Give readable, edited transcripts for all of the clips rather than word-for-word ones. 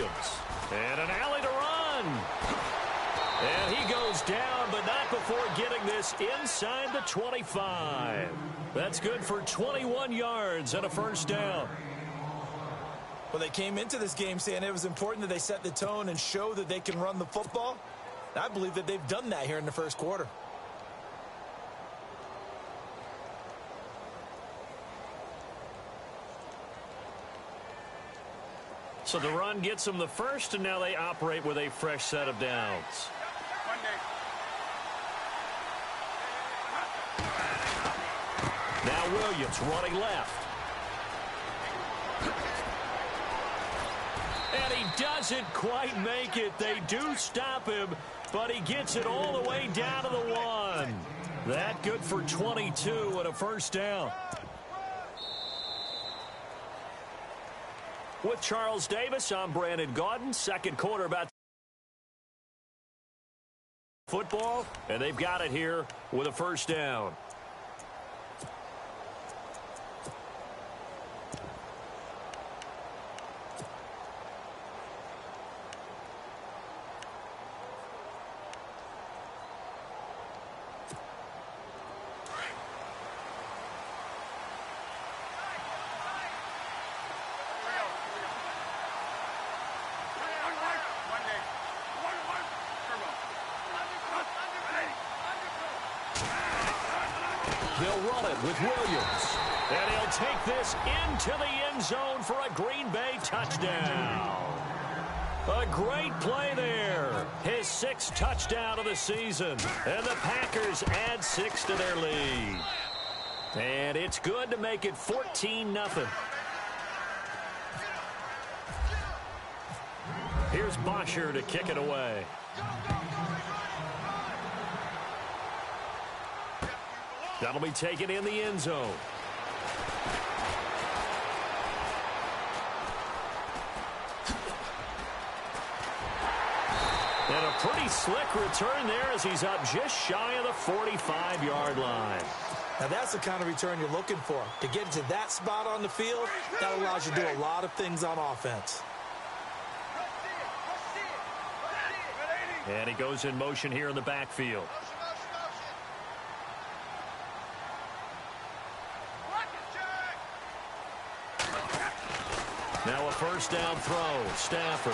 Williams. And an alley to run. And he goes down, but not before getting this inside the 25. That's good for 21 yards and a first down. Well, they came into this game saying it was important that they set the tone and show that they can run the football. I believe that they've done that here in the first quarter. So the run gets them the first, and now they operate with a fresh set of downs. Now Williams running left. And he doesn't quite make it. They do stop him, but he gets it all the way down to the 1. That good for 22 and a first down. With Charles Davis, I'm Brandon Gaudin. Second quarter about football, and they've got it here with a first down. They'll run it with Williams. And he'll take this into the end zone for a Green Bay touchdown. A great play there. His 6th touchdown of the season. And the Packers add 6 to their lead. And it's good to make it 14-0. Here's Bosher to kick it away. That'll be taken in the end zone. And a pretty slick return there as he's up just shy of the 45-yard line. Now that's the kind of return you're looking for. To get to that spot on the field, that allows you to do a lot of things on offense. And he goes in motion here in the backfield. Now a first down throw. Stafford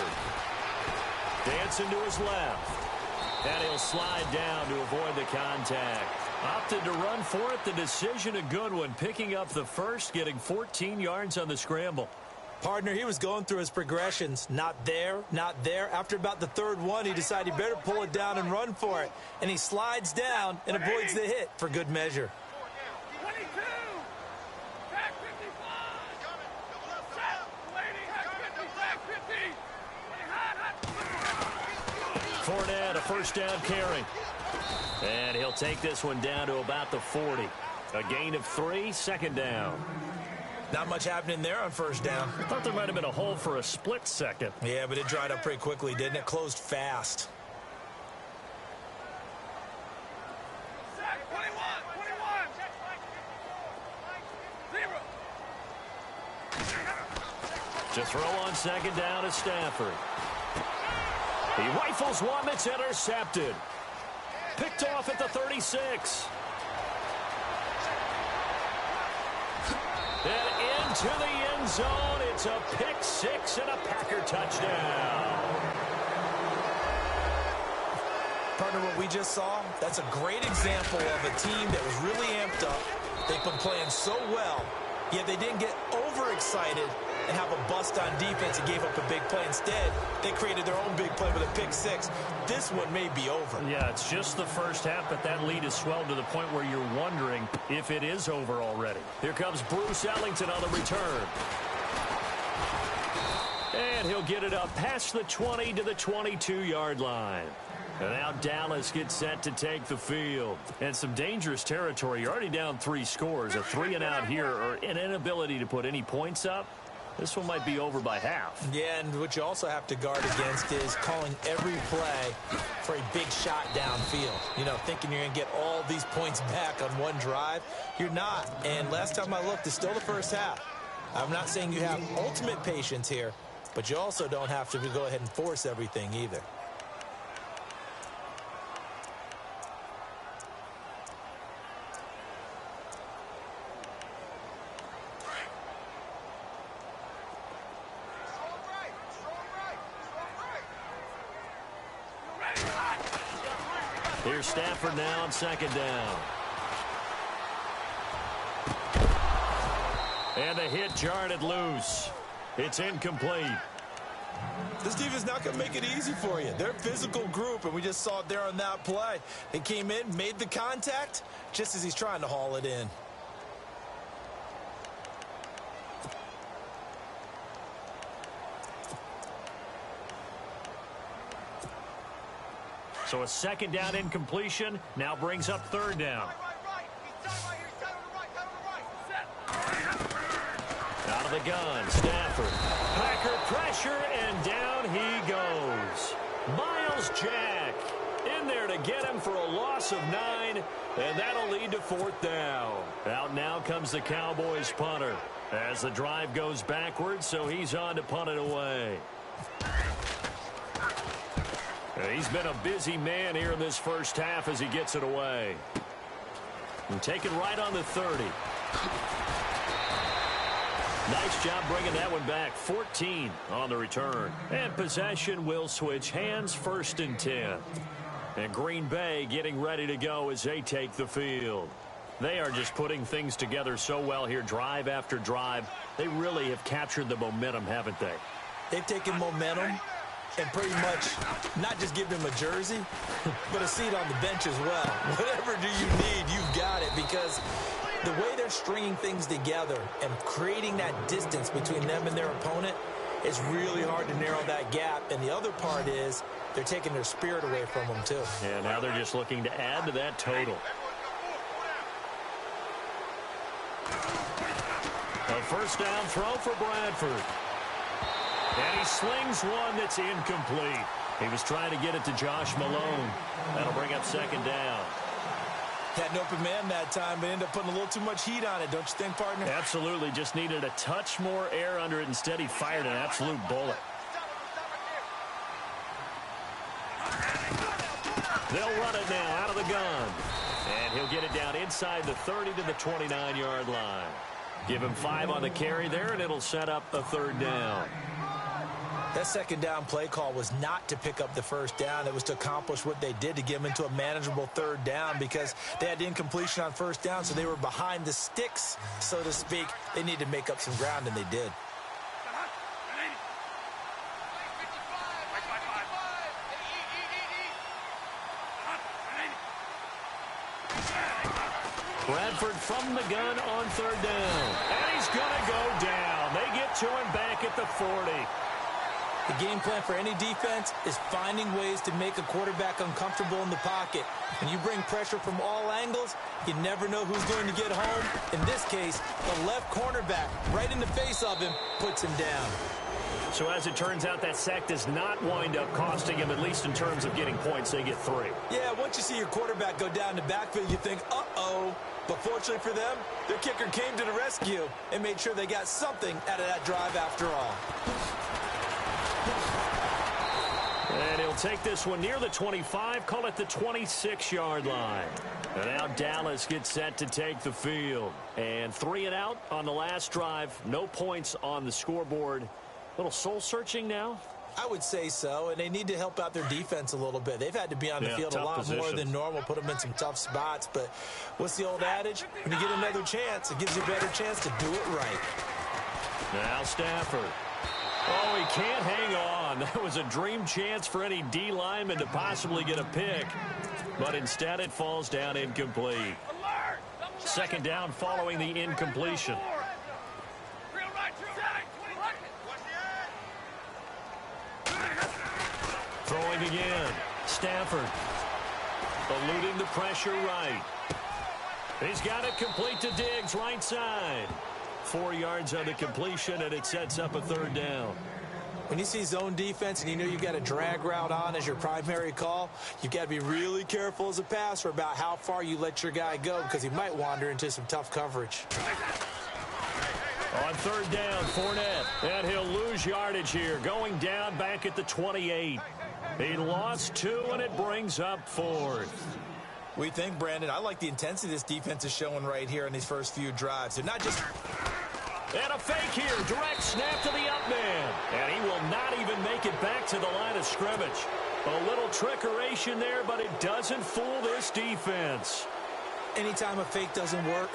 dancing to his left. And he'll slide down to avoid the contact. Opted to run for it. The decision a good one. Picking up the first, getting 14 yards on the scramble. Partner, he was going through his progressions. Not there, not there. After about the 3rd one, he decided he better pull it down and run for it. And he slides down and avoids the hit for good measure. Fournette, a first down carry. And he'll take this one down to about the 40. A gain of 3, second down. Not much happening there on first down. I thought there might have been a hole for a split second. Yeah, but it dried up pretty quickly, didn't it? Closed fast. To throw on second down is Stafford. He rifles one that's intercepted. Picked off at the 36. And into the end zone. It's a pick 6 and a Packer touchdown. Partner, what we just saw, that's a great example of a team that was really amped up. They've been playing so well, yet they didn't get overexcited and have a bust on defense and gave up a big play. Instead, they created their own big play with a pick 6. This one may be over. Yeah, it's just the first half, but that lead has swelled to the point where you're wondering if it is over already. Here comes Bruce Ellington on the return. And he'll get it up past the 20 to the 22-yard line. And now Dallas gets set to take the field. And some dangerous territory. You're already down 3 scores. A 3-and-out here, or an inability to put any points up. This one might be over by half. Yeah, and what you also have to guard against is calling every play for a big shot downfield. You know, thinking you're going to get all these points back on one drive. You're not. And last time I looked, it's still the first half. I'm not saying you have ultimate patience here, but you also don't have to go ahead and force everything either. Here's Stafford now on second down. And the hit jarred it loose. It's incomplete. This defense not going to make it easy for you. They're a physical group, and we just saw it there on that play. They came in, made the contact, just as he's trying to haul it in. So a second down incompletion now brings up third down. Out of the gun, Stafford. Packer pressure, and down he goes. Miles Jack in there to get him for a loss of 9, and that'll lead to fourth down. Out now comes the Cowboys punter as the drive goes backwards, so he's on to punt it away. He's been a busy man here in this first half as he gets it away. And taken right on the 30. Nice job bringing that one back. 14 on the return. And possession will switch hands, 1st and 10. And Green Bay getting ready to go as they take the field. They are just putting things together so well here, drive after drive. They really have captured the momentum, haven't they? They've taken momentum and pretty much not just give him a jersey, but a seat on the bench as well. Whatever do you need, you've got it, because the way they're stringing things together and creating that distance between them and their opponent, it's really hard to narrow that gap. And the other part is they're taking their spirit away from them, too. And now they're just looking to add to that total. A first down throw for Bradford. And he slings one that's incomplete. He was trying to get it to Josh Malone. That'll bring up second down. Had an open man that time, but ended up putting a little too much heat on it, don't you think, partner? Absolutely. Just needed a touch more air under it. Instead, he fired an absolute bullet. They'll run it now out of the gun. And he'll get it down inside the 30 to the 29-yard line. Give him 5 on the carry there, and it'll set up a third down. That second down play call was not to pick up the first down. It was to accomplish what they did, to get them into a manageable third down, because they had incompletion on first down, so they were behind the sticks, so to speak. They needed to make up some ground, and they did. Bradford from the gun on third down. And he's going to go down. They get to him back at the 40. The game plan for any defense is finding ways to make a quarterback uncomfortable in the pocket. When you bring pressure from all angles, you never know who's going to get home. In this case, the left cornerback, right in the face of him, puts him down. So as it turns out, that sack does not wind up costing him, at least in terms of getting points. They get 3. Yeah, once you see your quarterback go down the backfield, you think, uh-oh. But fortunately for them, their kicker came to the rescue and made sure they got something out of that drive after all. And he'll take this one near the 25, call it the 26-yard line. And now Dallas gets set to take the field. And 3 and out on the last drive. No points on the scoreboard. A little soul-searching now? I would say so, and they need to help out their defense a little bit. They've had to be on the field a lot more than normal, put them in some tough spots. But what's the old adage? When you get another chance, it gives you a better chance to do it right. Now Stafford. Oh, he can't hang on. That was a dream chance for any D lineman to possibly get a pick. But instead it falls down incomplete. Second down following the incompletion. Throwing again. Stafford. Eluding the pressure right. He's got it complete to Diggs, right side. 4 yards on the completion, and it sets up a third down. When you see zone defense and you know you've got a drag route on as your primary call, you've got to be really careful as a passer about how far you let your guy go, because he might wander into some tough coverage. On third down, Fournette. And he'll lose yardage here, going down back at the 28. He lost 2, and it brings up 4th. We think, Brandon, I like the intensity this defense is showing right here in these first few drives. They're not just... And a fake here. Direct snap to the up man. And he will not even make it back to the line of scrimmage. A little trickeration there, but it doesn't fool this defense. Anytime a fake doesn't work,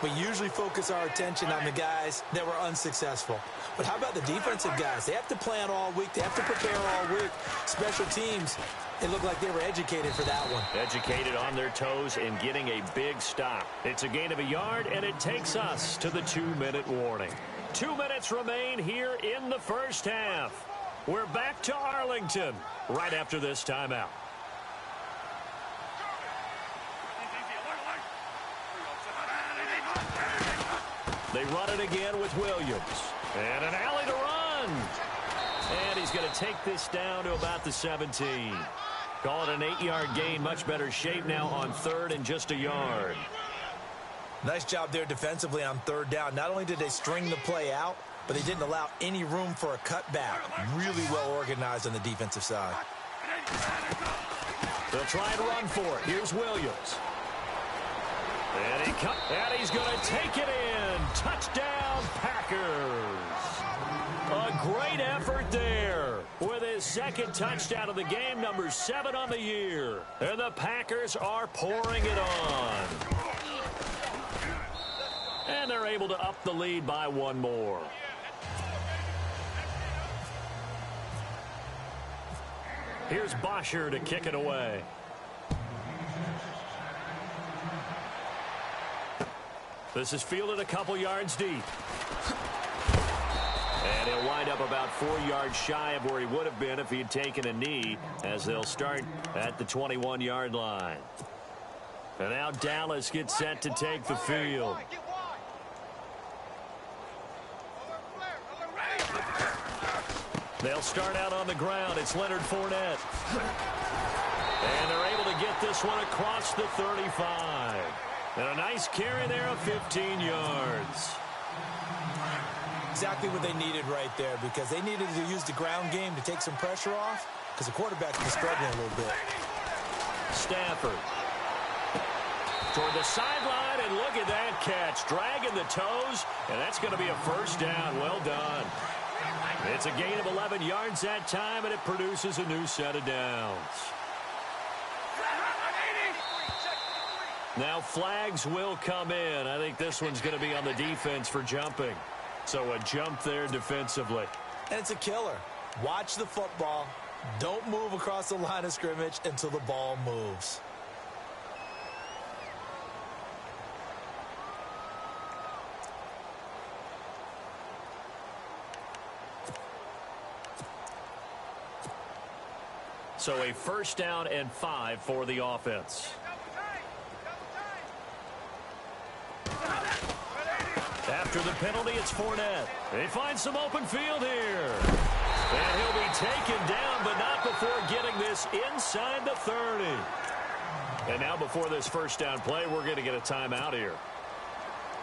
we usually focus our attention on the guys that were unsuccessful. But how about the defensive guys? They have to plan all week. They have to prepare all week. Special teams, it looked like they were educated for that one. Educated on their toes and getting a big stop. It's a gain of a yard, and it takes us to the 2-minute warning. 2 minutes remain here in the first half. We're back to Arlington right after this timeout. They run it again with Williams. And an alley to run. And he's going to take this down to about the 17. Call it an 8-yard gain. Much better shape now on third and just a yard. Nice job there defensively on third down. Not only did they string the play out, but they didn't allow any room for a cutback. Really well organized on the defensive side. They'll try and run for it. Here's Williams. And he's going to take it in. Touchdown, Packers. A great effort there with his second touchdown of the game, number 7 on the year. And the Packers are pouring it on. And they're able to up the lead by 1 more. Here's Bosher to kick it away. This is fielded a couple yards deep. And he'll wind up about 4 yards shy of where he would have been if he had taken a knee, as they'll start at the 21-yard line. And now Dallas gets set to take the field. They'll start out on the ground. It's Leonard Fournette. And they're able to get this one across the 35. And a nice carry there of 15 yards. Exactly what they needed right there, because they needed to use the ground game to take some pressure off, because the quarterback was struggling a little bit. Stafford toward the sideline, and look at that catch. Dragging the toes, and that's going to be a first down. Well done. It's a gain of 11 yards that time, and it produces a new set of downs. Now flags will come in. I think this one's going to be on the defense for jumping. So a jump there defensively. And it's a killer. Watch the football. Don't move across the line of scrimmage until the ball moves. So a first down and 5 for the offense. After the penalty, it's Fournette. They find some open field here. And he'll be taken down, but not before getting this inside the 30. And now before this first down play, we're going to get a timeout here,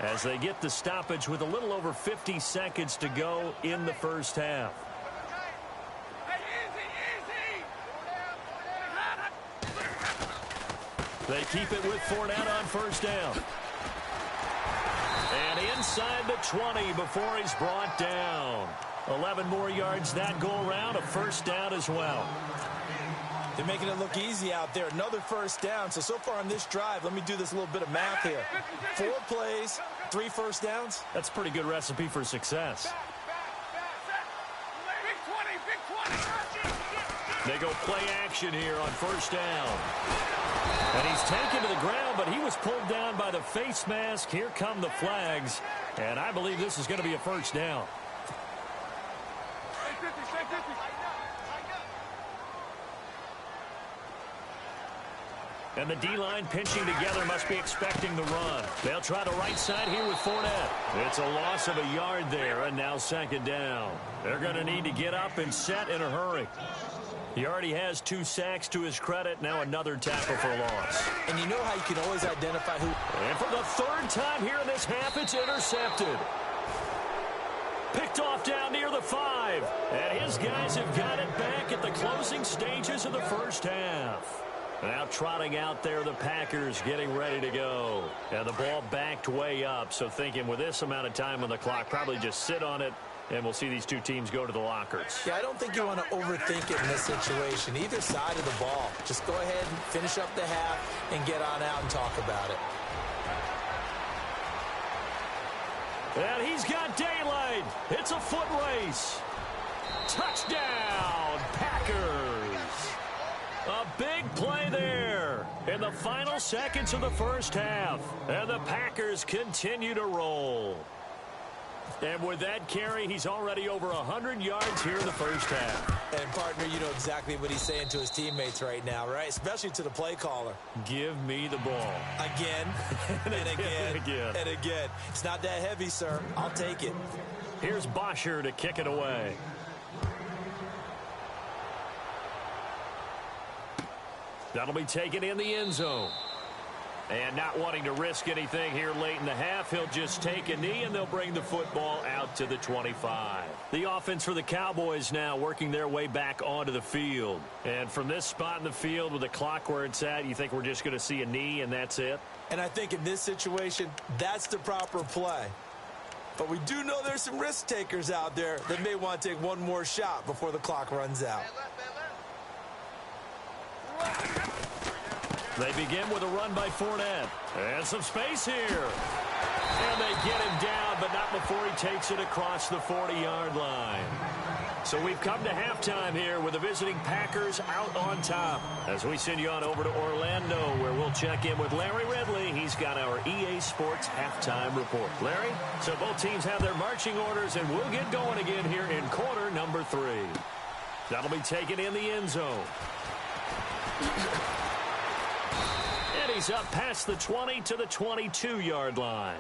as they get the stoppage with a little over 50 seconds to go in the first half. They keep it with Fournette on first down. And inside the 20 before he's brought down. 11 more yards that go around, a first down as well. They're making it look easy out there. Another first down. So far on this drive, let me do this little bit of math here. 4 plays, 3 first downs. That's a pretty good recipe for success. They go play action here on first down. And he's taken to the ground, but he was pulled down by the face mask. Here come the flags. And I believe this is going to be a first down. And the D-line pinching together must be expecting the run. They'll try the right side here with Fournette. It's a loss of a yard there, and now second down. They're going to need to get up and set in a hurry. He already has 2 sacks to his credit. Now another tackle for loss. And you know how you can always identify who... And for the 3rd time here in this half, it's intercepted. Picked off down near the 5. And his guys have got it back at the closing stages of the first half. Now trotting out there, the Packers getting ready to go. And the ball backed way up, so thinking with this amount of time on the clock, probably just sit on it, and we'll see these two teams go to the lockers. Yeah, I don't think you want to overthink it in this situation. Either side of the ball. Just go ahead and finish up the half and get on out and talk about it. And he's got daylight. It's a foot race. Touchdown, Packers. A big play there in the final seconds of the first half. And the Packers continue to roll. And with that carry, he's already over 100 yards here in the first half. And, partner, you know exactly what he's saying to his teammates right now, right? Especially to the play caller. Give me the ball. Again, and again, and again. It's not that heavy, sir. I'll take it. Here's Bosher to kick it away. That'll be taken in the end zone. And not wanting to risk anything here late in the half, he'll just take a knee, and they'll bring the football out to the 25. The offense for the Cowboys now working their way back onto the field. And from this spot in the field with the clock where it's at, you think we're just going to see a knee and that's it? And I think in this situation, that's the proper play. But we do know there's some risk takers out there that may want to take one more shot before the clock runs out. They begin with a run by Fournette. And some space here. And they get him down, but not before he takes it across the 40-yard line. So we've come to halftime here with the visiting Packers out on top. As we send you on over to Orlando, where we'll check in with Larry Ridley. He's got our EA Sports halftime report. Larry, so both teams have their marching orders, and we'll get going again here in quarter number 3. That'll be taken in the end zone. And he's up past the 20 to the 22-yard line.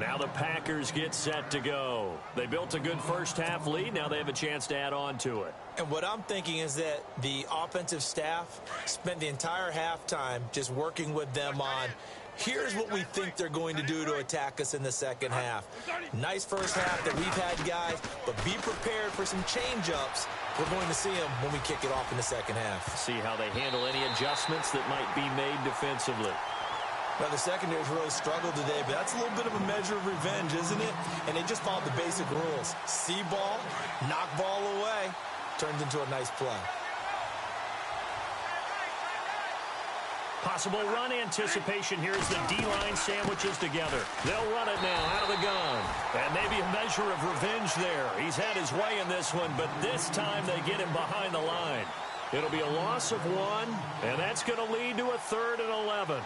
Now the Packers get set to go. They built a good first half lead. Now they have a chance to add on to it. And what I'm thinking is that the offensive staff spent the entire halftime just working with them on, here's what we think they're going to do to attack us in the second half. Nice first half that we've had, guys, but be prepared for some change-ups. We're going to see them when we kick it off in the second half. See how they handle any adjustments that might be made defensively. Well, the secondary's really struggled today, but that's a little bit of a measure of revenge, isn't it? And they just followed the basic rules. See ball, knock ball away, turns into a nice play. Possible run anticipation here as the D-line sandwiches together. They'll run it now out of the gun. And maybe a measure of revenge there. He's had his way in this one, but this time they get him behind the line. It'll be a loss of 1, and that's going to lead to a 3rd and 11.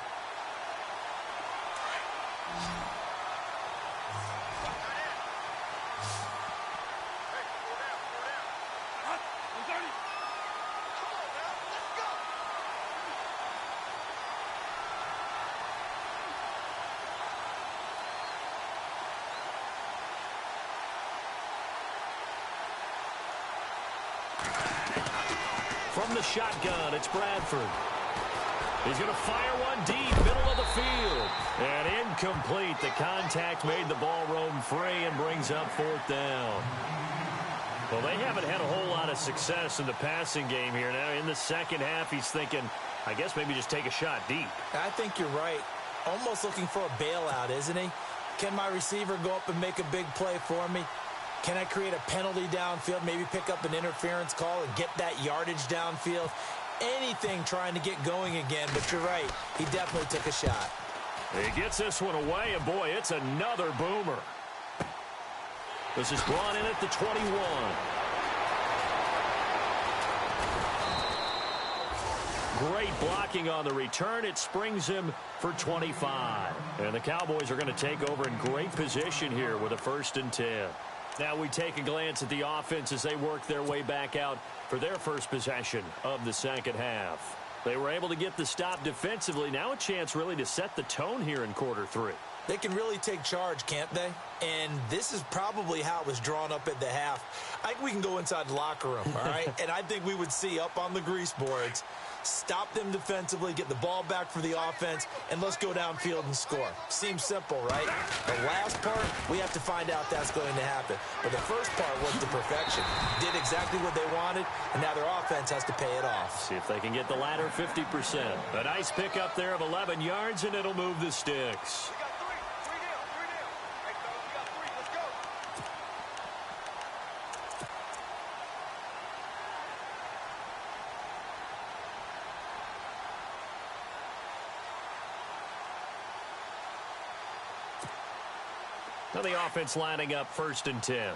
From the shotgun, it's Bradford. He's going to fire one deep, middle of the field. And incomplete. The contact made the ball roam free and brings up 4th down. Well, they haven't had a whole lot of success in the passing game here. Now, in the second half, he's thinking, I guess maybe just take a shot deep. I think you're right. Almost looking for a bailout, isn't he? Can my receiver go up and make a big play for me? Can I create a penalty downfield, maybe pick up an interference call and get that yardage downfield? Anything trying to get going again, but you're right. He definitely took a shot. He gets this one away, and boy, it's another boomer. This is brought in at the 21. Great blocking on the return. It springs him for 25. And the Cowboys are going to take over in great position here with a 1st and 10. Now we take a glance at the offense as they work their way back out for their first possession of the second half. They were able to get the stop defensively. Now a chance really to set the tone here in quarter 3. They can really take charge, can't they? And this is probably how it was drawn up at the half. I think we can go inside the locker room, all right? And I think we would see up on the grease boards, stop them defensively, get the ball back for the offense, and let's go downfield and score. Seems simple, right? The last part, we have to find out that's going to happen. But the first part was the perfection. Did exactly what they wanted, and now their offense has to pay it off. See if they can get the latter 50%. A nice pickup there of 11 yards, and it'll move the sticks. Now the offense lining up 1st and 10.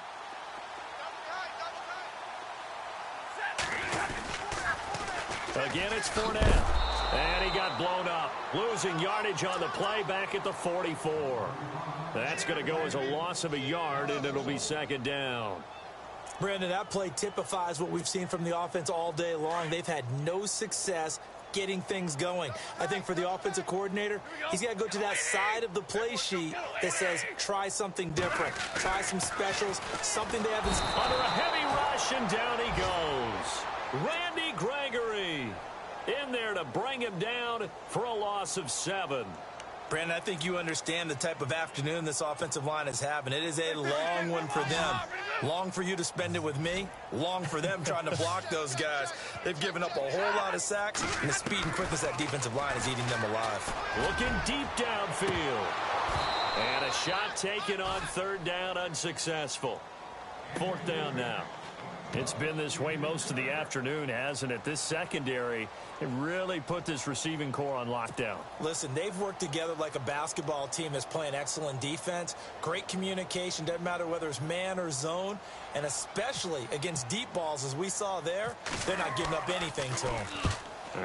Again, it's Fournette. And he got blown up. Losing yardage on the play back at the 44. That's going to go as a loss of a yard, and it'll be 2nd down. Brandon, that play typifies what we've seen from the offense all day long. They've had no success getting things going. I think for the offensive coordinator, he's got to go to that side of the play sheet that says, try something different. Try some specials, something they haven't. Under a heavy rush, and down he goes. Randy Gregory in there to bring him down for a loss of 7. Brandon, I think you understand the type of afternoon this offensive line is having. It is a long one for them. Long for you to spend it with me. Long for them trying to block those guys. They've given up a whole lot of sacks, and the speed and quickness that defensive line is eating them alive. Looking deep downfield. And a shot taken on 3rd down, unsuccessful. 4th down now. It's been this way most of the afternoon, hasn't it? This secondary, it really put this receiving core on lockdown. Listen, they've worked together like a basketball team that's playing excellent defense. Great communication, doesn't matter whether it's man or zone. And especially against deep balls, as we saw there, they're not giving up anything to them.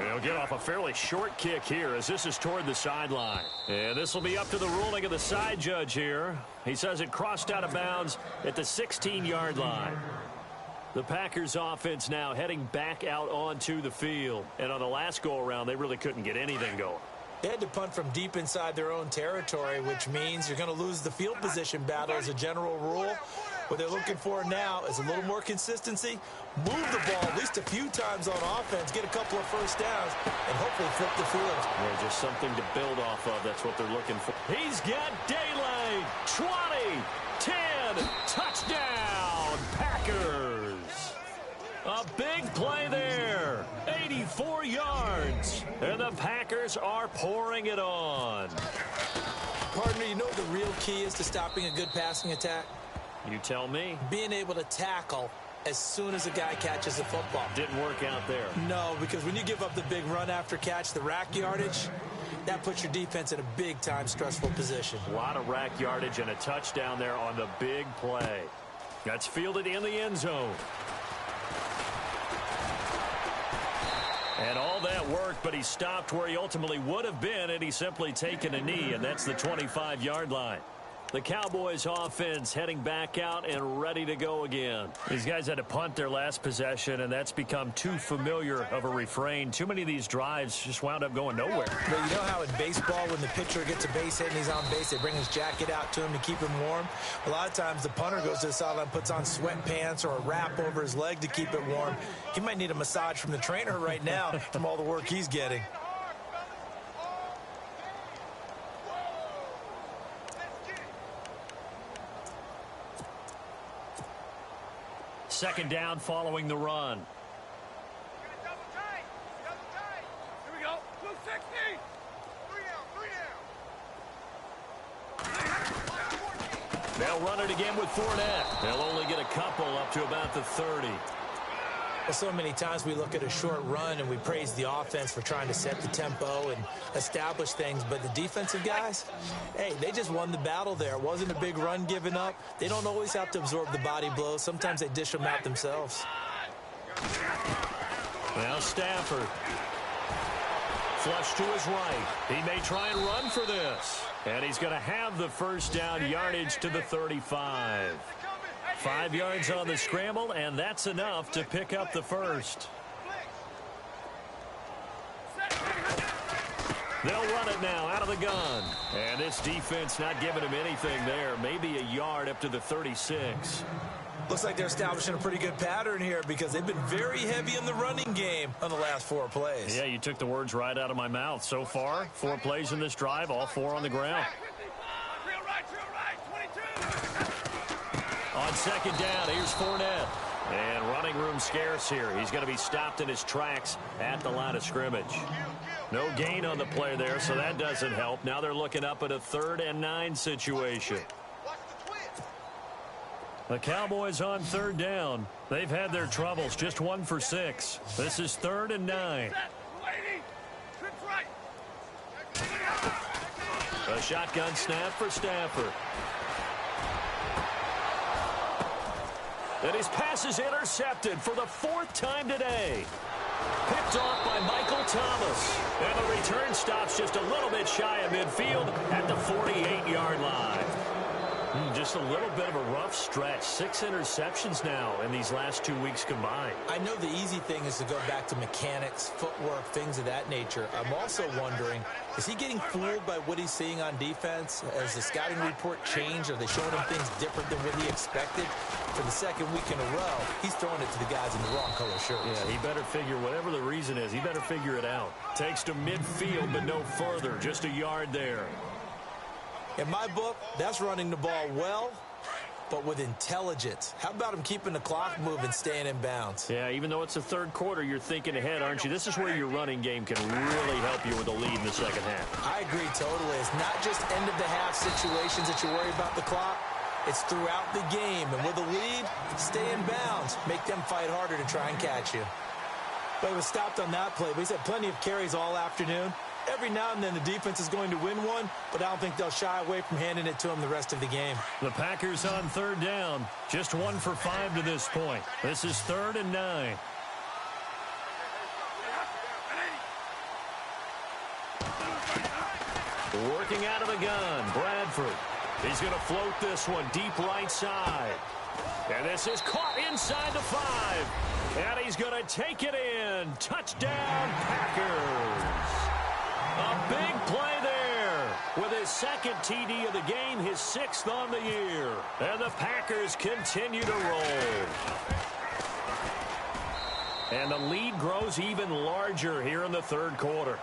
They'll get off a fairly short kick here as this is toward the sideline. And this will be up to the ruling of the side judge here. He says it crossed out of bounds at the 16-yard line. The Packers offense now heading back out onto the field. And on the last go-around, they really couldn't get anything going. They had to punt from deep inside their own territory, which means you're going to lose the field position battle as a general rule. What they're looking for now is a little more consistency. Move the ball at least a few times on offense, get a couple of first downs, and hopefully flip the field. Yeah, just something to build off of. That's what they're looking for. He's got daylight. 20, 10, touchdown, Packers. A big play there. 84 yards. And the Packers are pouring it on. Partner, you know what the real key is to stopping a good passing attack? You tell me. Being able to tackle as soon as a guy catches the football. Didn't work out there. No, because when you give up the big run after catch, the rack yardage, that puts your defense in a big-time stressful position. A lot of rack yardage and a touchdown there on the big play. That's fielded in the end zone. And all that worked, but he stopped where he ultimately would have been, and he's simply taken a knee, and that's the 25-yard line. The Cowboys offense heading back out and ready to go again. These guys had to punt their last possession, and that's become too familiar of a refrain. Too many of these drives just wound up going nowhere. But you know how in baseball, when the pitcher gets a base hit and he's on base, they bring his jacket out to him to keep him warm? A lot of times the punter goes to the sideline, puts on sweatpants or a wrap over his leg to keep it warm. He might need a massage from the trainer right now from all the work he's getting. Second down following the run. Double tight. Here we go. 260. They'll run it again with Fournette. They'll only get a couple up to about the 30. Well, so many times we look at a short run and we praise the offense for trying to set the tempo and establish things, but the defensive guys, hey, they just won the battle there. It wasn't a big run given up. They don't always have to absorb the body blows. Sometimes they dish them out themselves. Now Stafford. Flush to his right. He may try and run for this. And he's going to have the first down yardage to the 35. 5 yards on the scramble, and that's enough to pick up the first. They'll run it now out of the gun. And this defense not giving him anything there. Maybe a yard up to the 36. Looks like they're establishing a pretty good pattern here because they've been very heavy in the running game on the last 4 plays. Yeah, you took the words right out of my mouth. So far, 4 plays in this drive, all 4 on the ground. Drill right, 22. On second down, here's Fournette. And running room scarce here. He's going to be stopped in his tracks at the line of scrimmage. No gain on the play there, so that doesn't help. Now they're looking up at a 3rd and 9 situation. The Cowboys on 3rd down. They've had their troubles, just 1 for 6. This is 3rd and 9. A shotgun snap for Stafford. And his pass is intercepted for the 4th time today. Picked off by Michael Thomas. And the return stops just a little bit shy of midfield at the 48-yard line. Just a little bit of a rough stretch. 6 interceptions now in these last 2 weeks combined. I know the easy thing is to go back to mechanics, footwork, things of that nature. I'm also wondering, is he getting fooled by what he's seeing on defense? Has the scouting report changed? Are they showing him things different than what he expected? For the 2nd week in a row, he's throwing it to the guys in the wrong color shirts. Yeah, he better figure, whatever the reason is, he better figure it out. Takes to midfield, but no further. Just a yard there. In my book, that's running the ball well, but with intelligence. How about him keeping the clock moving, staying in bounds? Yeah, even though it's the 3rd quarter, you're thinking ahead, aren't you? This is where your running game can really help you with a lead in the 2nd half. I agree totally. It's not just end-of-the-half situations that you worry about the clock. It's throughout the game. And with a lead, stay in bounds. Make them fight harder to try and catch you. But he was stopped on that play. But he's had plenty of carries all afternoon. Every now and then the defense is going to win one, but I don't think they'll shy away from handing it to him the rest of the game. The Packers on 3rd down. Just 1 for 5 to this point. This is 3rd and 9. Working out of the gun, Bradford. He's going to float this one deep right side. And this is caught inside the 5. And he's going to take it in. Touchdown, Packers. A big play there with his 2nd TD of the game, his 6th on the year. And the Packers continue to roll. And the lead grows even larger here in the 3rd quarter.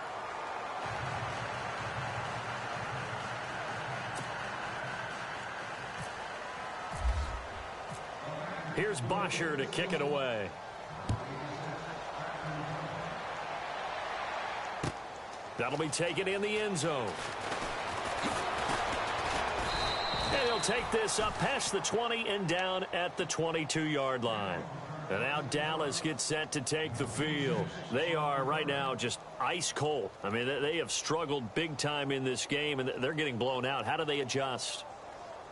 Here's Bosher to kick it away. That'll be taken in the end zone. And he'll take this up past the 20 and down at the 22-yard line. And now Dallas gets set to take the field. They are right now just ice cold. I mean, they have struggled big time in this game, and they're getting blown out. How do they adjust?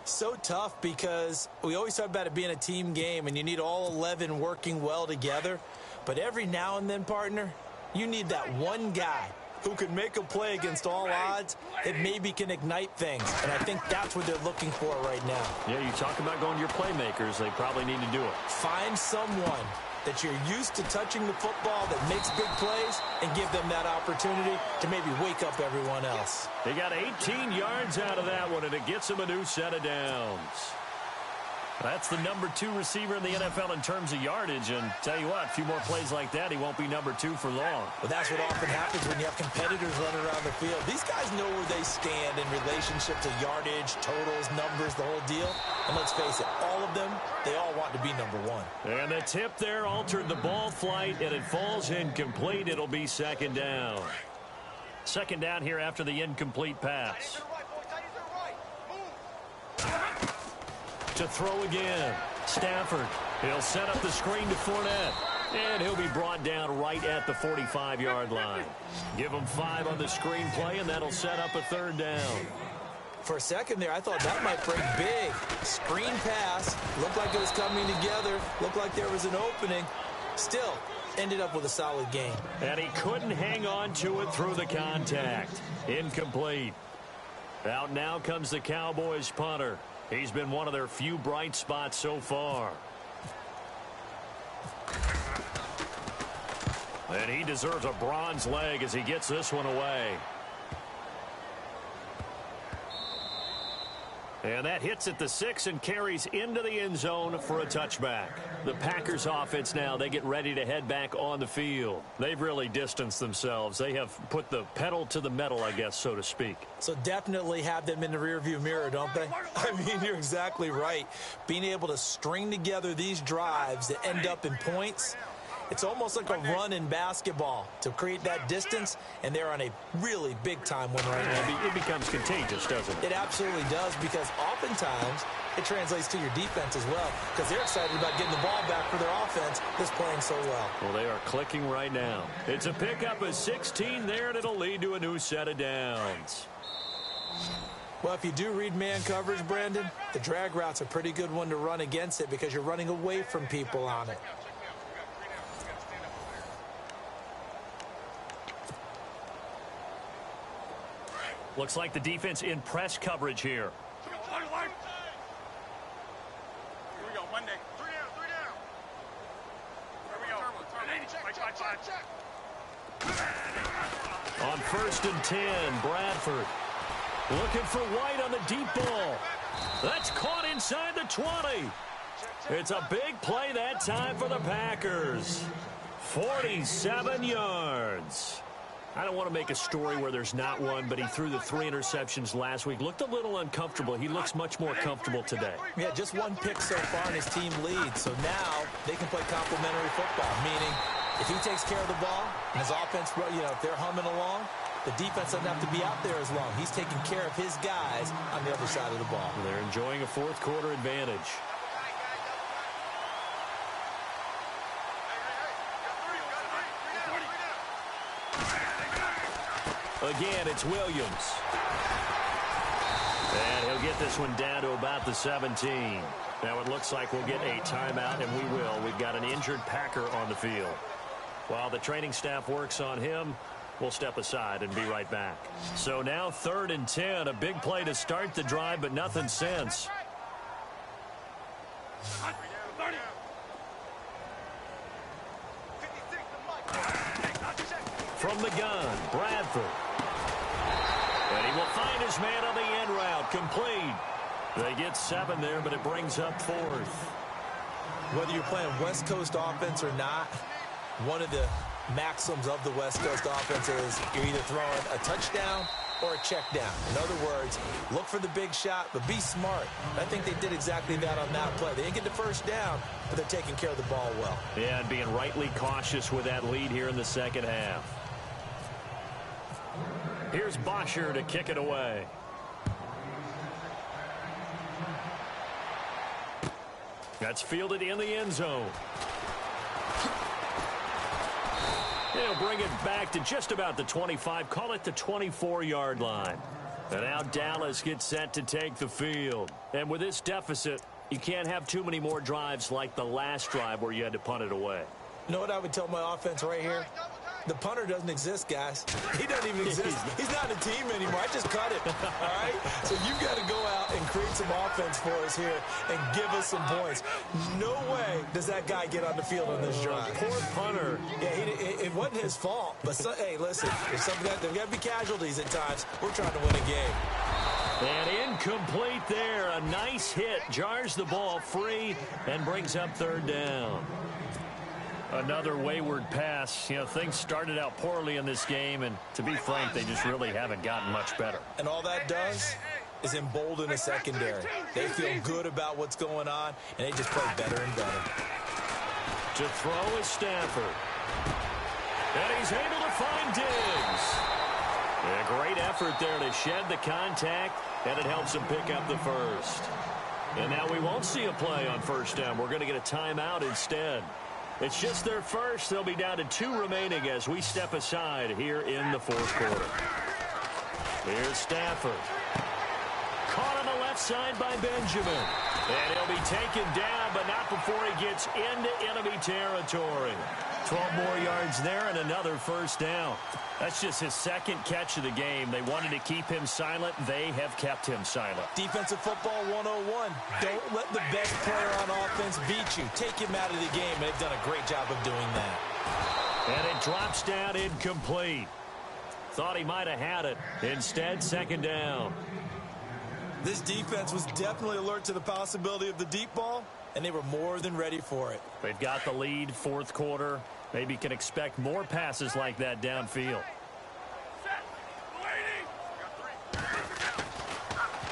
So tough because we always talk about it being a team game, and you need all 11 working well together. But every now and then, partner, you need that one guy who can make a play against all odds that maybe can ignite things. And I think that's what they're looking for right now. Yeah, you talk about going to your playmakers. They probably need to do it. Find someone that you're used to touching the football that makes big plays and give them that opportunity to maybe wake up everyone else. They got 18 yards out of that one, and it gets them a new set of downs. That's the number 2 receiver in the NFL in terms of yardage, and tell you what, a few more plays like that, he won't be number 2 for long. Well, that's what often happens when you have competitors running around the field. These guys know where they stand in relationship to yardage, totals, numbers, the whole deal. And let's face it, all of them, they all want to be number 1. And the tip there altered the ball flight, and it falls incomplete. It'll be 2nd down. 2nd down here after the incomplete pass. To throw again. Stafford. He'll set up the screen to Fournette. And he'll be brought down right at the 45-yard line. Give him 5 on the screen play, and that'll set up a 3rd down. For a second there, I thought that might break big. Screen pass. Looked like it was coming together. Looked like there was an opening. Still, ended up with a solid game. And he couldn't hang on to it through the contact. Incomplete. Out now comes the Cowboys punter. He's been one of their few bright spots so far. And he deserves a bronze leg as he gets this one away. And that hits at the 6 and carries into the end zone for a touchback. The Packers offense now, they get ready to head back on the field. They've really distanced themselves. They have put the pedal to the metal, I guess, so to speak. So definitely have them in the rearview mirror, don't they? I mean, you're exactly right. Being able to string together these drives that end up in points, it's almost like a run in basketball to create that distance, and they're on a really big-time win right now. It becomes contagious, doesn't it? It absolutely does, because oftentimes it translates to your defense as well, because they're excited about getting the ball back for their offense that's playing so well. Well, they are clicking right now. It's a pickup of 16 there, and it'll lead to a new set of downs. Well, if you do read man coverage, Brandon, the drag route's a pretty good one to run against it because you're running away from people on it. Looks like the defense in press coverage here. Here we go, Monday. Three down. Here we go. Check. On 1st and 10, Bradford looking for White on the deep ball. That's caught inside the 20. It's a big play that time for the Packers. 47 yards. I don't want to make a story where there's not one, but he threw the 3 interceptions last week. Looked a little uncomfortable. He looks much more comfortable today. Yeah, just 1 pick so far and his team leads. So now they can play complementary football, meaning if he takes care of the ball and his offense, if they're humming along, the defense doesn't have to be out there as long. He's taking care of his guys on the other side of the ball. They're enjoying a 4th quarter advantage. Again, it's Williams. And he'll get this one down to about the 17. Now it looks like we'll get a timeout, and we will. We've got an injured Packer on the field. While the training staff works on him, we'll step aside and be right back. So now 3rd and 10, a big play to start the drive, but nothing since. From the gun, Bradford. And he will find his man on the end route, complete. They get 7 there, but it brings up 4th. Whether you're playing West Coast offense or not, one of the maxims of the West Coast offense is you're either throwing a touchdown or a check down. In other words, look for the big shot, but be smart. I think they did exactly that on that play. They didn't get the first down, but they're taking care of the ball well. Yeah, and being rightly cautious with that lead here in the second half. Here's Bosher to kick it away. That's fielded in the end zone. They'll bring it back to just about the 25, call it the 24-yard line. And now Dallas gets set to take the field. And with this deficit, you can't have too many more drives like the last drive where you had to punt it away. You know what I would tell my offense right here? The punter doesn't exist, guys. He doesn't even exist. He's not a team anymore. I just cut him, all right? So you've got to go out and create some offense for us here and give us some points. No way does that guy get on the field on this drive. Poor punter. Yeah, it wasn't his fault. But, hey, listen, there's got to be casualties at times. We're trying to win a game. And incomplete there. A nice hit. Jars the ball free and brings up 3rd down. Another wayward pass. Things started out poorly in this game, and to be frank, they just really haven't gotten much better. And all that does is embolden the secondary. They feel good about what's going on, and they just play better and better. To throw is Stafford. And he's able to find Diggs. A great effort there to shed the contact, and it helps him pick up the first. And now we won't see a play on 1st down. We're going to get a timeout instead. It's just their first. They'll be down to 2 remaining as we step aside here in the 4th quarter. Here's Stafford. Caught on the left side by Benjamin. And he'll be taken down, but not before he gets into enemy territory. 12 more yards there and another 1st down. That's just his 2nd catch of the game. They wanted to keep him silent. They have kept him silent. Defensive football 101. Don't let the best player on offense beat you. Take him out of the game, and they've done a great job of doing that. And it drops down incomplete. Thought he might have had it. Instead, 2nd down. This defense was definitely alert to the possibility of the deep ball, and they were more than ready for it. They've got the lead, fourth quarter. Maybe can expect more passes like that downfield.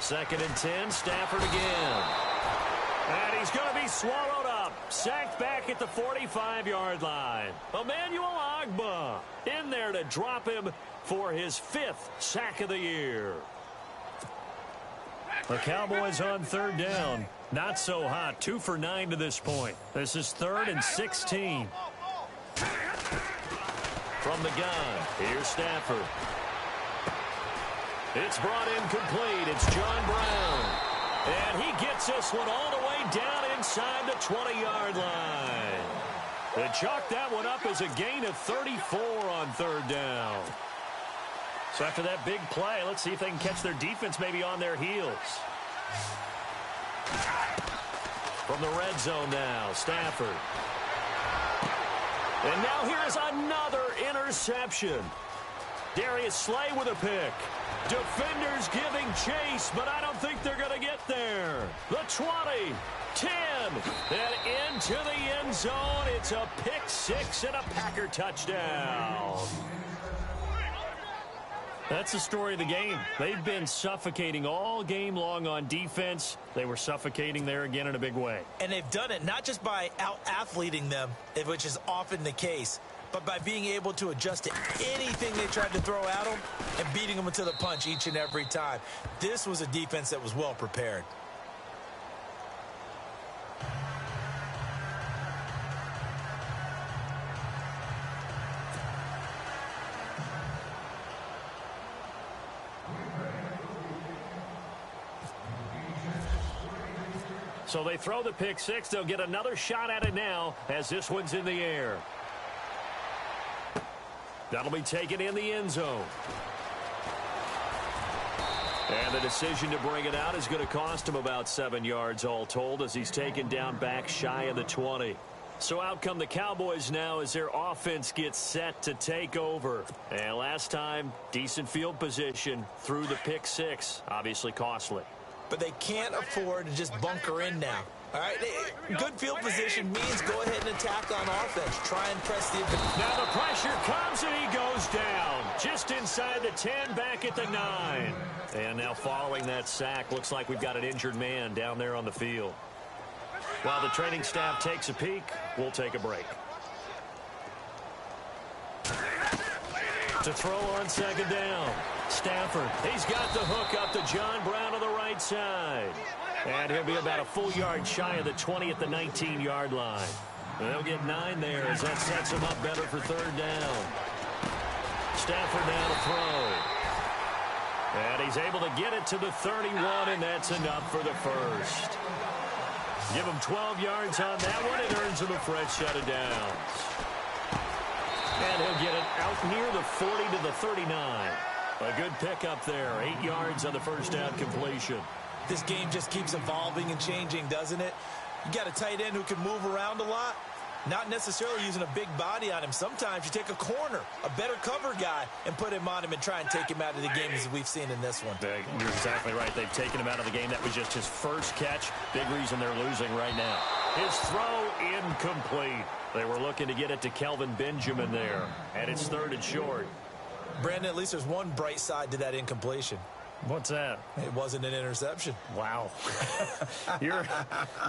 Second and 10, Stafford again. And he's going to be swallowed up. Sacked back at the 45-yard line. Emmanuel Ogbah in there to drop him for his 5th sack of the year. The Cowboys on third down. Not so hot. 2 for 9 to this point. This is 3rd and 16. From the gun, here's Stafford. It's brought in complete. It's John Brown. And he gets this one all the way down inside the 20-yard line. They chalk that one up as a gain of 34 on third down. So after that big play, let's see if they can catch their defense maybe on their heels. From the red zone now, Stafford. And now here's another interception. Darius Slay with a pick. Defenders giving chase, but I don't think they're going to get there. The 20, 10, and into the end zone. It's a pick six and a Packer touchdown. That's the story of the game. They've been suffocating all game long on defense. They were suffocating there again in a big way. And they've done it not just by out-athleting them, which is often the case, but by being able to adjust to anything they tried to throw at them and beating them to the punch each and every time. This was a defense that was well prepared. So they throw the pick six. They'll get another shot at it now as this one's in the air. That'll be taken in the end zone. And the decision to bring it out is going to cost him about 7 yards all told as he's taken down back shy of the 20. So out come the Cowboys now as their offense gets set to take over. And last time, decent field position through the pick six. Obviously costly. But they can't afford to just bunker in now. All right, good field position means go ahead and attack on offense. Try and press the... Now the pressure comes and he goes down. Just inside the 10, back at the 9. And now following that sack, looks like we've got an injured man down there on the field. While the training staff takes a peek, we'll take a break. To throw on second down. Stafford, he's got the hook up to John Brown on the right side. And he'll be about a full yard shy of the 20 at the 19-yard line. They'll get 9 there as that sets him up better for third down. Stafford now to throw. And he's able to get it to the 31, and that's enough for the first. Give him 12 yards on that one. It earns him a fresh set of downs. And he'll get it out near the 40 to the 39. A good pickup there. 8 yards on the first down completion. This game just keeps evolving and changing, doesn't it? You got a tight end who can move around a lot, not necessarily using a big body on him. Sometimes you take a corner, a better cover guy, and put him on him and try and take him out of the game as we've seen in this one. You're exactly right. They've taken him out of the game. That was just his first catch. Big reason they're losing right now. His throw incomplete. They were looking to get it to Kelvin Benjamin there, and it's third and short. Brandon, at least there's one bright side to that incompletion. What's that? It wasn't an interception. Wow. You're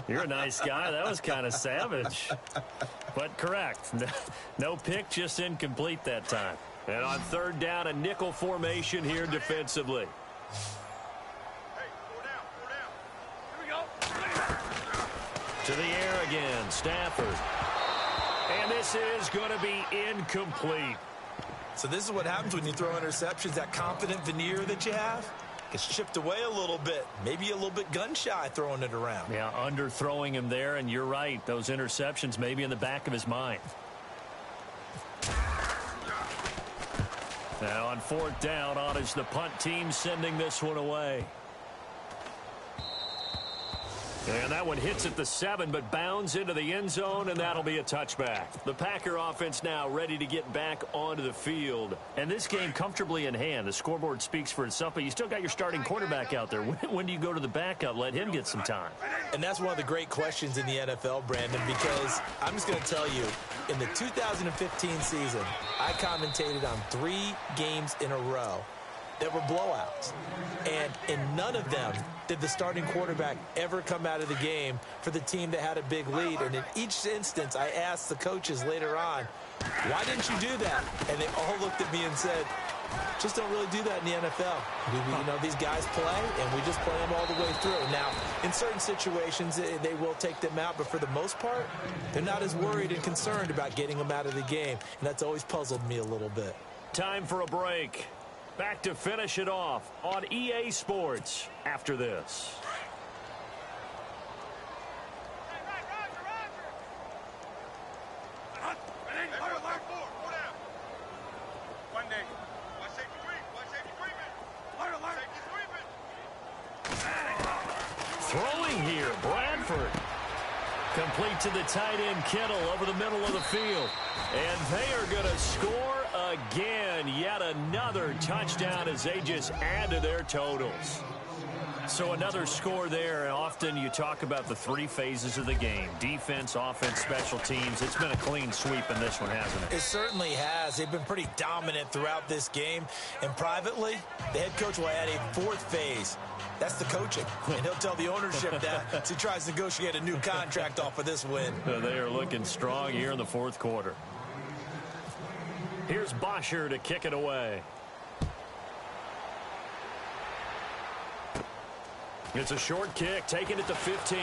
a nice guy. That was kind of savage. But correct. No pick, just incomplete that time. And on third down, a nickel formation here defensively. Hey, 4 down. Here we go. To the air again, Stafford. And this is going to be incomplete. So this is what happens when you throw interceptions. That confident veneer that you have gets chipped away a little bit. Maybe a little bit gun-shy throwing it around. Yeah, underthrowing him there, and you're right. Those interceptions may be in the back of his mind. Now on fourth down, on is the punt team sending this one away. And that one hits at the 7, but bounds into the end zone, and that'll be a touchback. The Packer offense now ready to get back onto the field. And this game comfortably in hand. The scoreboard speaks for itself, but you still got your starting quarterback out there. When do you go to the backup? Let him get some time. And that's one of the great questions in the NFL, Brandon, because I'm just going to tell you, in the 2015 season, I commentated on 3 games in a row that were blowouts. And in none of them did the starting quarterback ever come out of the game for the team that had a big lead. And in each instance, I asked the coaches later on, why didn't you do that? And they all looked at me and said, just don't really do that in the NFL. You know, these guys play, and we just play them all the way through. Now, in certain situations, they will take them out, but for the most part, they're not as worried and concerned about getting them out of the game. And that's always puzzled me a little bit. Time for a break. Back to finish it off on EA Sports after this. Throwing here, Bradford. Complete to the tight end, Kittle, over the middle of the field. And they are going to score again. Yet another touchdown as they just add to their totals. So another score there. And often you talk about the 3 phases of the game. Defense, offense, special teams. It's been a clean sweep in this one, hasn't it? It certainly has. They've been pretty dominant throughout this game. And privately, the head coach will add a 4th phase. That's the coaching. And he'll tell the ownership that as he tries to negotiate a new contract off of this win. They are looking strong here in the 4th quarter. Here's Bosher to kick it away. It's a short kick, taking it to 15.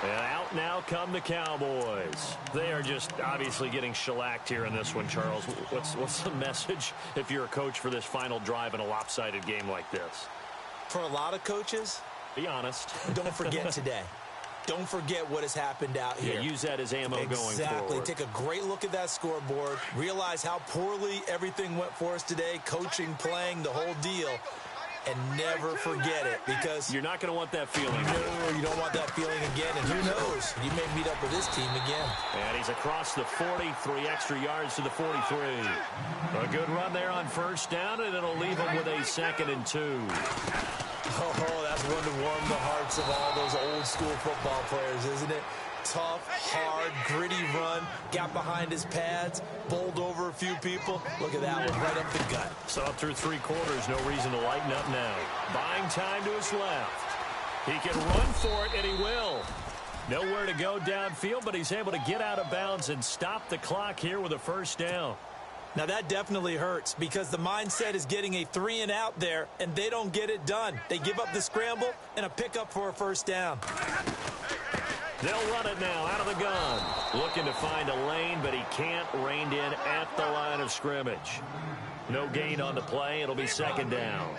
And out now come the Cowboys. They are just obviously getting shellacked here in this one, Charles. What's the message if you're a coach for this final drive in a lopsided game like this? For a lot of coaches, be honest. Don't forget today. Don't forget what has happened out here. Yeah, use that as ammo going forward. Exactly. Take a great look at that scoreboard. Realize how poorly everything went for us today. Coaching, playing, the whole deal. And never forget it, because you're not going to want that feeling. No, you don't want that feeling again. And who knows? You may meet up with this team again. And he's across the 40, 3 extra yards to the 43. A good run there on first down, and it'll leave him with a 2nd and 2. Oh, that's one to warm the hearts of all those old school football players, isn't it? Tough, hard, gritty run, got behind his pads, bowled over a few people. Look at that one, right up the gut. So up through 3 quarters, no reason to lighten up now. Buying time to his left. He can run for it, and he will. Nowhere to go downfield, but he's able to get out of bounds and stop the clock here with a first down. Now, that definitely hurts, because the mindset is getting a 3 and out there, and they don't get it done. They give up the scramble and a pickup for a first down. They'll run it now out of the gun. Looking to find a lane, but he can't. Reined in at the line of scrimmage. No gain on the play. It'll be 2nd down.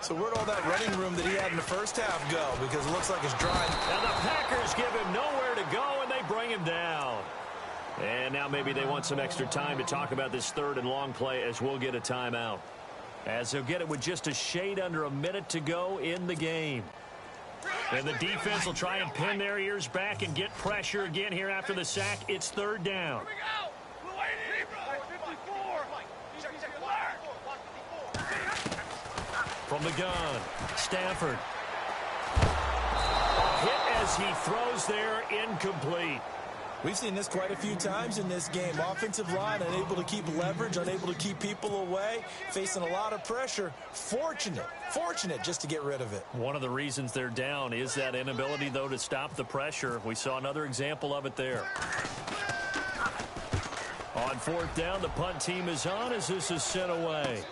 So where'd all that running room that he had in the first half go? Because it looks like it's dry. And the Packers give him nowhere to go, and they bring him down. And now maybe they want some extra time to talk about this 3rd and long play, as we'll get a timeout. As they'll get it with just a shade under a minute to go in the game. And the defense will try and pin their ears back and get pressure again here after the sack. It's 3rd down. From the gun, Stafford. A hit as he throws there, incomplete. We've seen this quite a few times in this game. Offensive line unable to keep leverage, unable to keep people away, facing a lot of pressure. Fortunate just to get rid of it. One of the reasons they're down is that inability, though, to stop the pressure. We saw another example of it there. On 4th down, the punt team is on as this is sent away.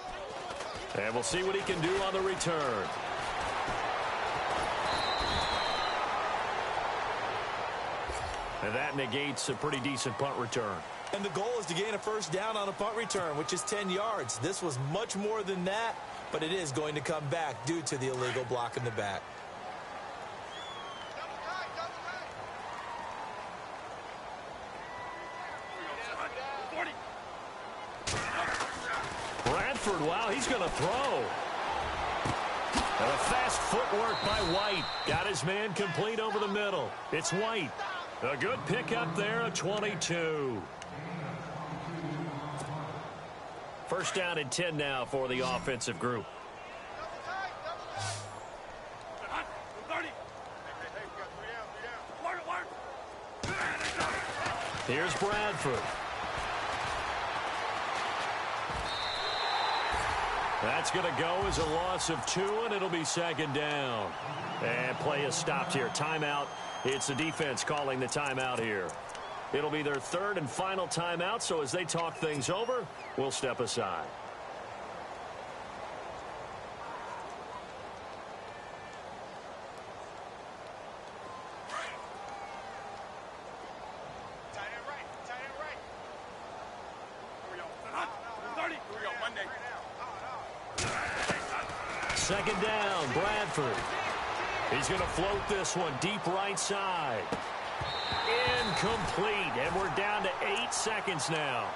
And we'll see what he can do on the return. And that negates a pretty decent punt return. And the goal is to gain a first down on a punt return, which is 10 yards. This was much more than that, but it is going to come back due to the illegal block in the back. Bradford, wow, he's going to throw. And a fast footwork by White. Got his man complete over the middle. It's White. A good pickup there of 22. First down and 10 now for the offensive group. Here's Bradford. That's going to go as a loss of 2, and it'll be second down. And play is stopped here. Timeout. It's the defense calling the timeout here. It'll be their third and final timeout, so as they talk things over, we'll step aside. Second down, Bradford. He's going to float this one deep right side. Incomplete, and we're down to 8 seconds now.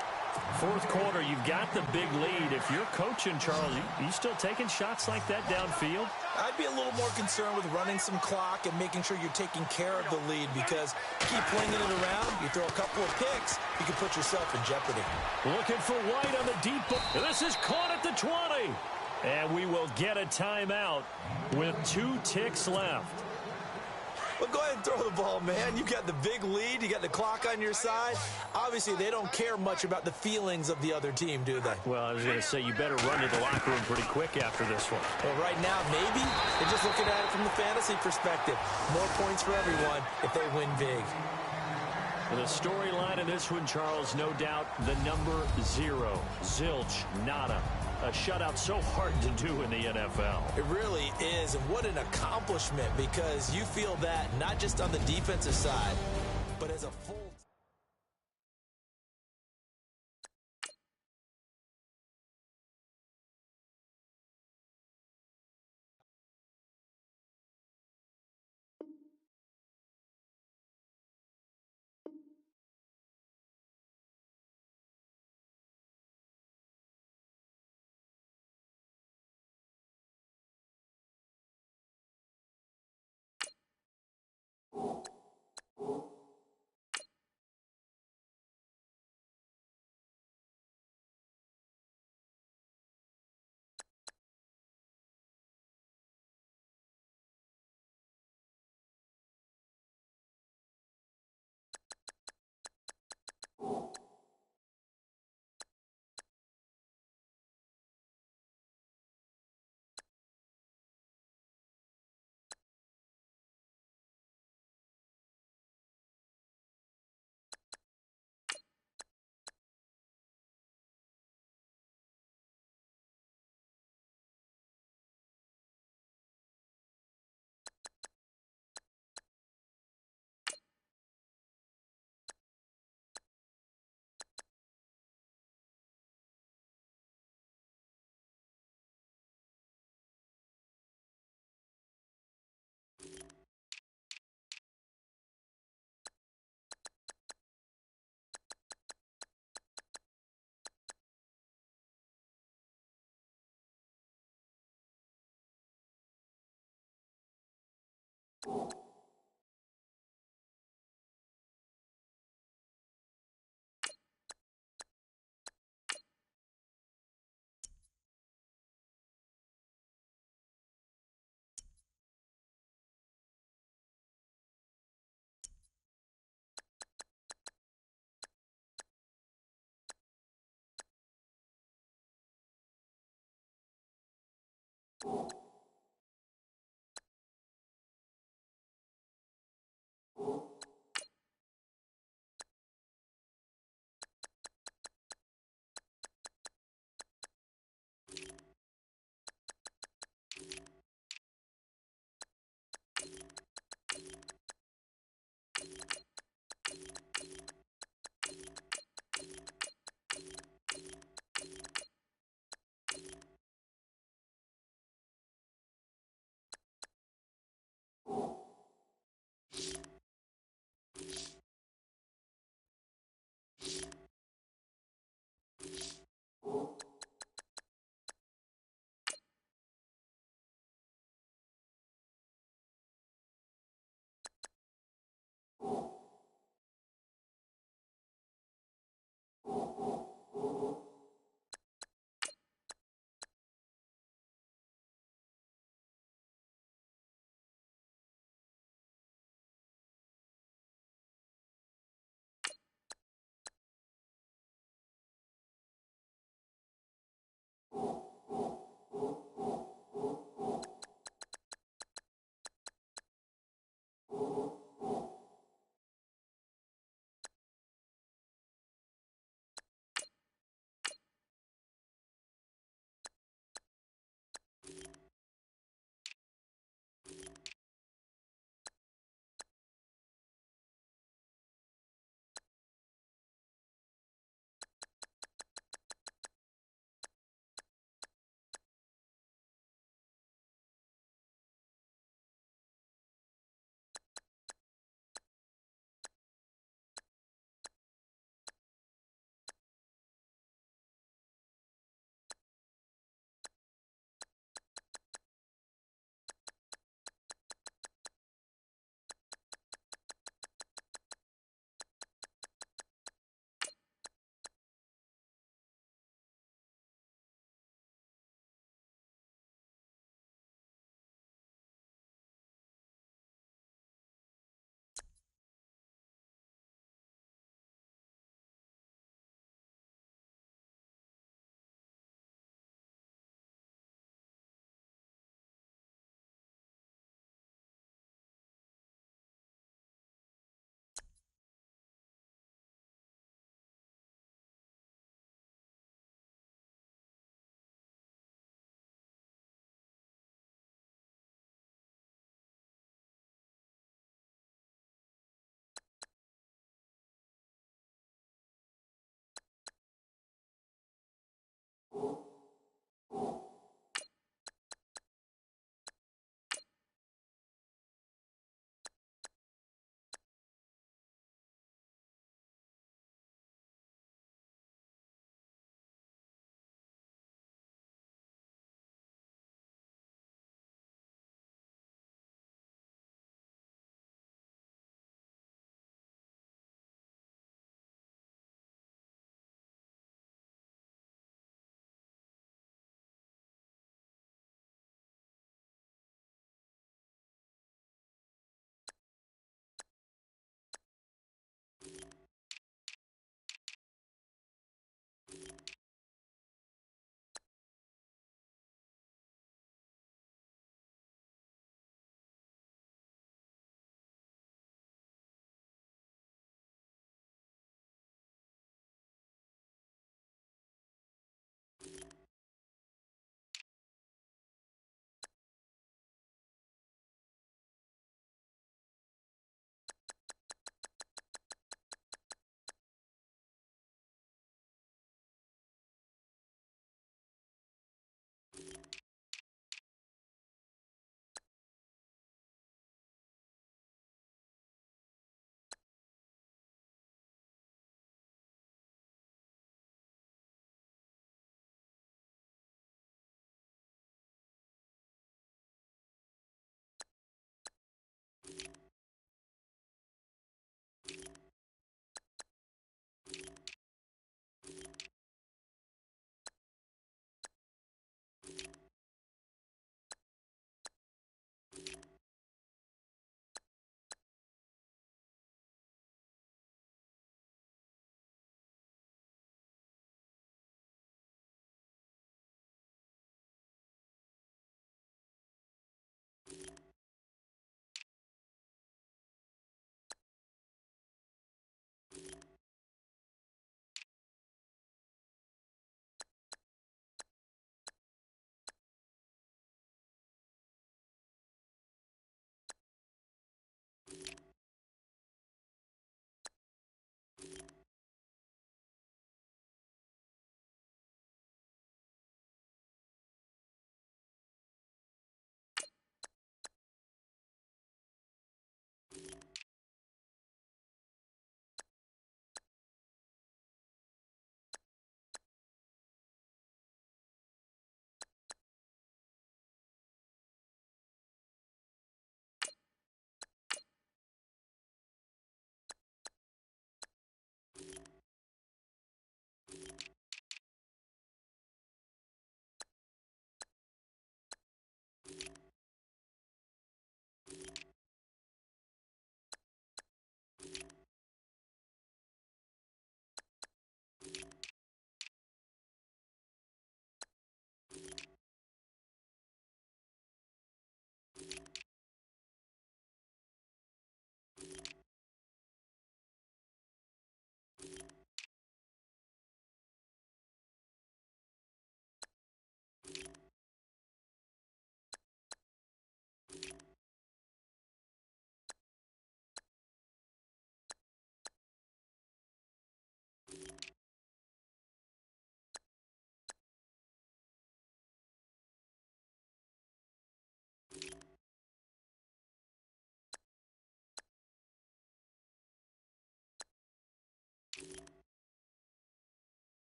Fourth quarter, you've got the big lead. If you're coaching, Charles, you still taking shots like that downfield? I'd be a little more concerned with running some clock and making sure you're taking care of the lead, because keep flinging it around, you throw a couple of picks, you can put yourself in jeopardy. Looking for White on the deep. This is caught at the 20. And we will get a timeout with 2 ticks left. Well, go ahead and throw the ball, man. You got the big lead. You got the clock on your side. Obviously, they don't care much about the feelings of the other team, do they? Well, I was going to say, you better run to the locker room pretty quick after this one. Well, right now, maybe they're just looking at it from the fantasy perspective. More points for everyone if they win big. The storyline in this one, Charles, no doubt the number 0. Zilch, nada. A shutout so hard to do in the NFL. It really is, and what an accomplishment, because you feel that not just on the defensive side, but as a full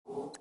You